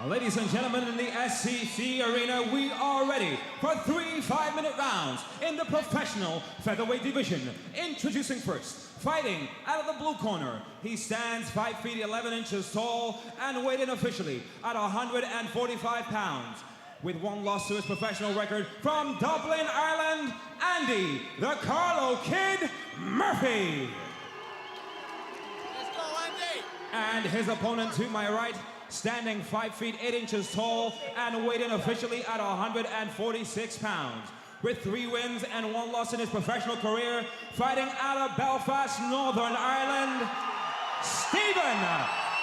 Ladies and gentlemen, in the SSE Arena, we are ready for 3 5-minute rounds in the professional featherweight division. Introducing first, fighting out of the blue corner. He stands 5 feet 11 inches tall and weighed in officially at 145 pounds. With one loss to his professional record from Dublin, Ireland, Andy, the Carlow Kid Murphy. Let's go, Andy! And his opponent to my right, standing 5 feet 8 inches tall and weighed in officially at 146 pounds. With 3 wins and 1 loss in his professional career, fighting out of Belfast, Northern Ireland, Stephen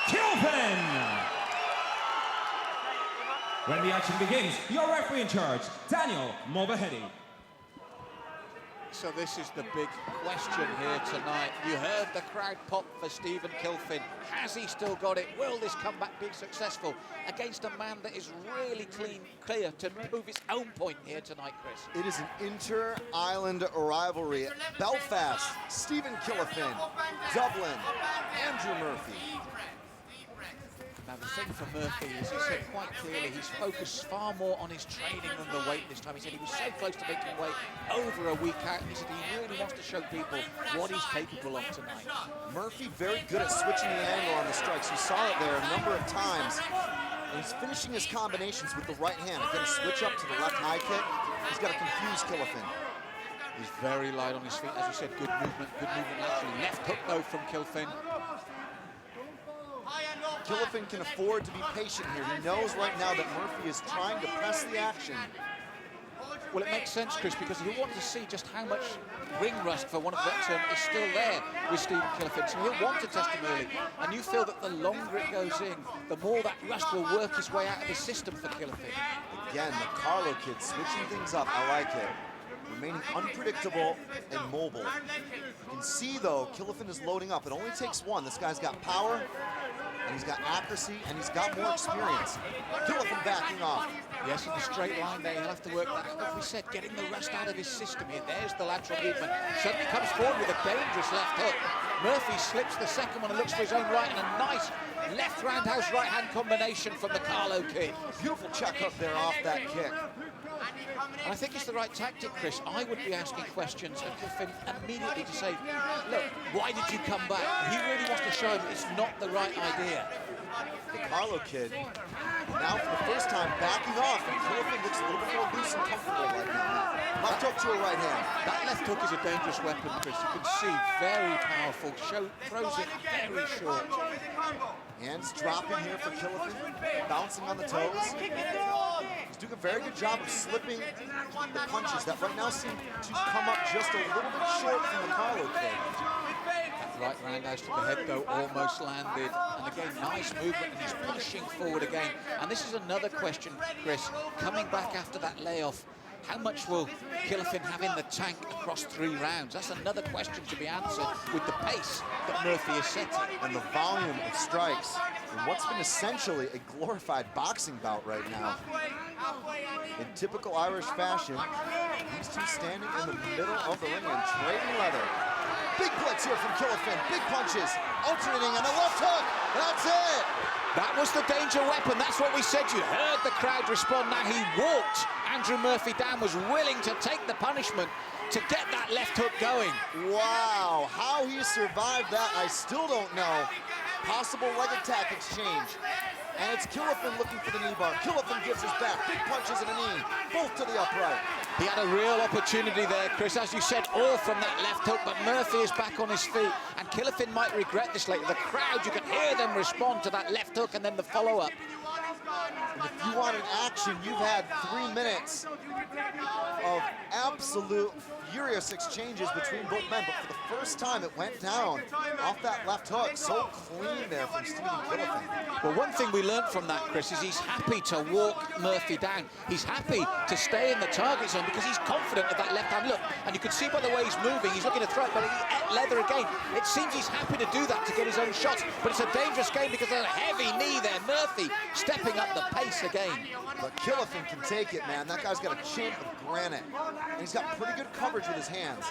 Kilfin. When the action begins, your referee in charge, Daniel Mulvahedi. So this is the big question here tonight. You heard the crowd pop for Stephen Kilfin. Has he still got it? Will this comeback be successful against a man that is really clear to prove his own point here tonight, Chris? It is an inter-island rivalry. Belfast, Stephen Kilfin, Dublin, Andrew Murphy. Now the thing for Murphy is, he said quite clearly, he's focused far more on his training than the weight this time. He said he was so close to making weight over a week out, and he said he really wants to show people what he's capable of tonight. Murphy very good at switching the angle on the strikes. You saw it there a number of times. And he's finishing his combinations with the right hand. Again, a switch up to the left high kick. He's got to confuse Kilfin. He's very light on his feet. As you said, good movement laterally. Left hook though from Kilfin. Kilfin can afford to be patient here. He knows right now that Murphy is trying to press the action. Well, it makes sense, Chris, because you want to see just how much ring rust, for want of a better term, is still there with Stephen Kilfin. So he'll want to test him early. And you feel that the longer it goes in, the more that rust will work his way out of his system for Kilfin. Again, the Carlow Kid switching things up. I like it. Remaining unpredictable and mobile. You can see, though, Kilfin is loading up. It only takes one. This guy's got power, and he's got accuracy, and he's got more experience. Kilfin backing off. Yes, in the straight line there, he'll have to work that. As we said, getting the rust out of his system here. There's the lateral movement. Suddenly comes forward with a dangerous left hook. Murphy slips the second one and looks for his own right, and a nice left roundhouse right-hand combination from the Carlow Kid. Beautiful check hook there off that kick. And I think it's the right tactic, Chris. I would be asking questions of Kilfin immediately to say, look, why did you come back? He really wants to show him it's not the right idea. The Carlow Kid, now for the first time, backing off, and Kilfin looks a little bit more loose and comfortable right now. Left hook to a right hand. That left hook is a dangerous weapon, Chris. You can see, very powerful. Throws it very short. Hands dropping here for Kilfin, bouncing on the toes. He's doing a very good job of slipping the punches that right now seem to come up just a little bit short from the Carlow Kid. That right roundhouse to the head, though, almost landed. And again, nice movement, and he's pushing forward again. And this is another question, Chris, coming back after that layoff. How much will Kilfin have in the tank across 3 rounds? That's another question to be answered with the pace that Murphy is setting. And the volume of strikes in what's been essentially a glorified boxing bout right now. In typical Irish fashion, these two standing in the middle of the ring and trading leather. Big blitz here from Kilfin, big punches, alternating and a left hook, that's it! That was the danger weapon, that's what we said. You heard the crowd respond. Now he walked Andrew Murphy down, was willing to take the punishment to get that left hook going. Wow, how he survived that, I still don't know. Possible leg attack exchange. And it's Kilfin looking for the knee bar. Kilfin gives his back, big punches and a knee, both to the upright. He had a real opportunity there, Chris, as you said, all from that left hook, but Murphy is back on his feet, and Kilfin might regret this later. The crowd, you can hear them respond to that left hook and then the follow-up. And if you wanted action, you've had 3 minutes of absolute furious exchanges between both men, but for the first time it went down off that left hook. So clean there from Stephen Kilfin. Well, one thing we learned from that, Chris, is he's happy to walk Murphy down. He's happy to stay in the target zone because he's confident of that left hand look. And you can see by the way he's moving, he's looking to throw it, but he ate leather again. It seems he's happy to do that to get his own shots, but it's a dangerous game because there's a heavy knee there. Murphy stepping picking up the pace again. But Kilfin can take it, man. That guy's got a chin of granite. And he's got pretty good coverage with his hands.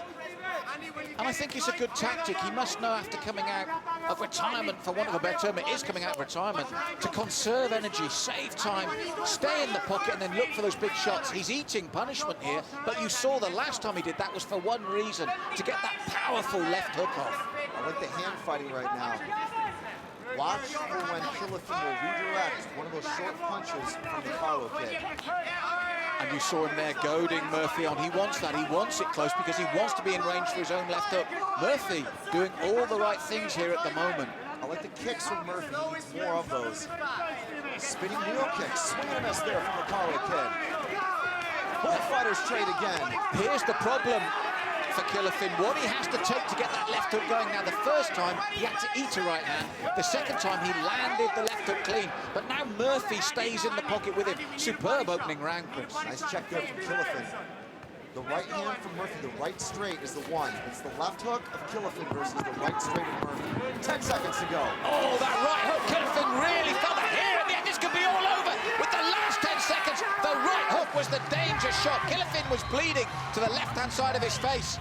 And I think it's a good tactic. He must know after coming out of retirement, for want of a better term, it is coming out of retirement, to conserve energy, save time, stay in the pocket and then look for those big shots. He's eating punishment here, but you saw the last time he did that was for one reason, to get that powerful left hook off. I like the hand fighting right now. Watch for when Kilfin will redirect one of those short punches from the Carlow Kid. And you saw him there goading Murphy on. He wants that. He wants it close because he wants to be in range for his own left hook. Murphy doing all the right things here at the moment. I like the kicks from Murphy. He needs more of those. Spinning wheel kicks. Swing and a miss there from the Carlow Kid. Both fighters trade again. Here's the problem for Kilfin, what he has to take to get that left hook going. Now, the first time, he had to eat a right hand. The second time, he landed the left hook clean. But now Murphy stays in the pocket with him. Superb opening round, Chris. Nice check there from Kilfin. The right hand from Murphy, the right straight is the one. It's the left hook of Kilfin versus the right straight of Murphy. 10 seconds to go. Oh, that right hook, Kilfin really felt that here. In the end, this could be all over. With the last 10 seconds, the right hook was the danger shot. Kilfin was bleeding to the left-hand side of his face.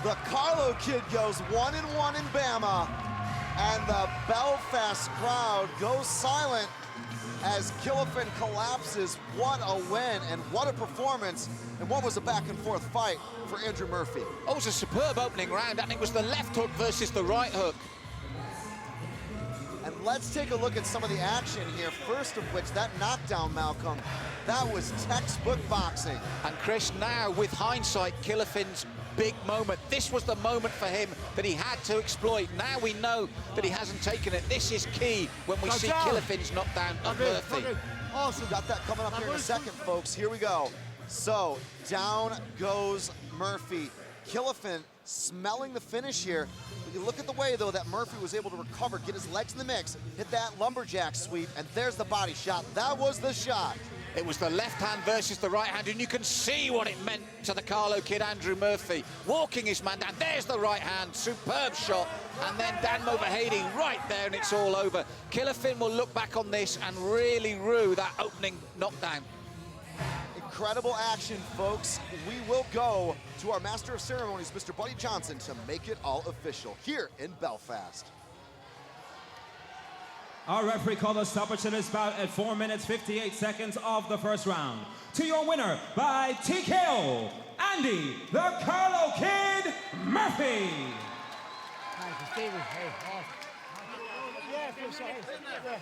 The Carlow Kid goes 1-1 in BAMMA, and the Belfast crowd goes silent as Kilfin collapses. What a win and what a performance, and what was a back-and-forth fight for Andrew Murphy. Oh, it was a superb opening round, and it was the left hook versus the right hook. And let's take a look at some of the action here. First of which, that knockdown, Malcolm, that was textbook boxing. And Chris, now with hindsight, Kilfin's big moment. This was the moment for him that he had to exploit. Now we know that he hasn't taken it. This is key when we see Kilfin's knockdown of Murphy. Awesome. Got that coming up here in a second, folks. Here we go. So, down goes Murphy. Kilfin smelling the finish here. You look at the way, though, that Murphy was able to recover, get his legs in the mix, hit that lumberjack sweep, and there's the body shot. That was the shot. It was the left hand versus the right hand, and you can see what it meant to the Carlow Kid Andrew Murphy. Walking his man down, there's the right hand, superb shot, and then Dan Mulvaney right there, and it's all over. Kilfin will look back on this and really rue that opening knockdown. Incredible action, folks. We will go to our Master of Ceremonies, Mr. Buddy Johnson, to make it all official here in Belfast. Our referee called a stoppage in this bout at 4 minutes, 58 seconds of the first round. To your winner by TKO, Andy, the Carlow Kid Murphy. Thank you, Stephen. Hey, awesome. Yeah, for sure.